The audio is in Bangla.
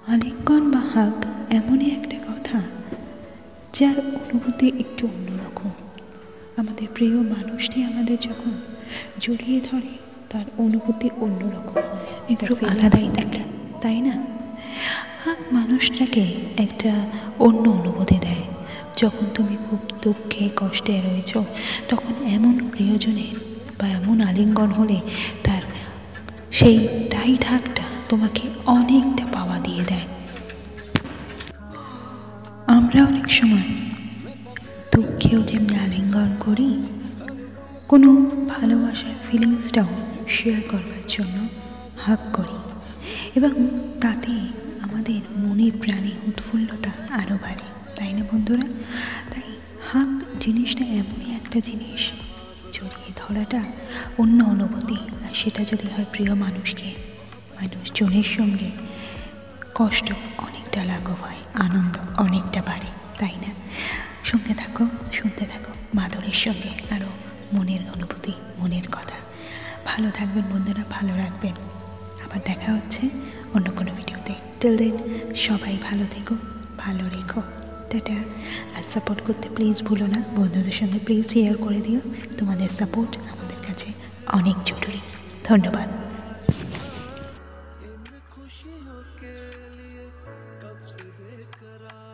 আলিঙ্গন বা হাগ এমনই একটা কথা যার অনুভূতি একটু অন্যরকম। আমাদের প্রিয় মানুষটি আমাদের যখন জড়িয়ে ধরে তার অনুভূতি অন্যরকম হয়, একটু আলাদাই থাকে, তাই না? হাগ মানুষটাকে একটা অন্য অনুভূতি দেয়। যখন তুমি খুব দুঃখে কষ্টে রয়েছ, তখন এমন প্রিয়জনের বা এমন আলিঙ্গন হলে তার সেই টাইট হাগটা তোমাকে অনেকটা পাওয়া দিয়ে দেয়। আমরা অনেক সময় দুঃখেও যেমনি আলিঙ্গন করি, কোনো ভালোবাসার ফিলিংসটাও শেয়ার করবার জন্য হাগ করি, এবং তাতে আমাদের মনে প্রাণে উৎফুল্লতা আরও বাড়ে, তাই না বন্ধুরা? তাই হাগ জিনিসটা এমনই একটা জিনিস, জড়িয়ে ধরাটা অন্য অনুভূতি, আর সেটা যদি হয় প্রিয় মানুষজনের সঙ্গে, কষ্ট অনেকটা লাঘব হয়, আনন্দ অনেকটা বাড়ে, তাই না? সঙ্গে থাকো, শুনতে থাকো মাধুরীর সঙ্গে আরও মনের অনুভূতি, মনের কথা। ভালো থাকবেন বন্ধুরা, ভালো রাখবেন। আবার দেখা হচ্ছে অন্য কোনো ভিডিওতে। টিল দেন সবাই ভালো থেকো, ভালো রেখো, টাটা। আর সাপোর্ট করতে প্লিজ ভুলো না, বন্ধুদের সঙ্গে প্লিজ শেয়ার করে দিও। তোমাদের সাপোর্ট আমাদের কাছে অনেক জরুরি। ধন্যবাদ। खुशियों के लिए कब से बेकरार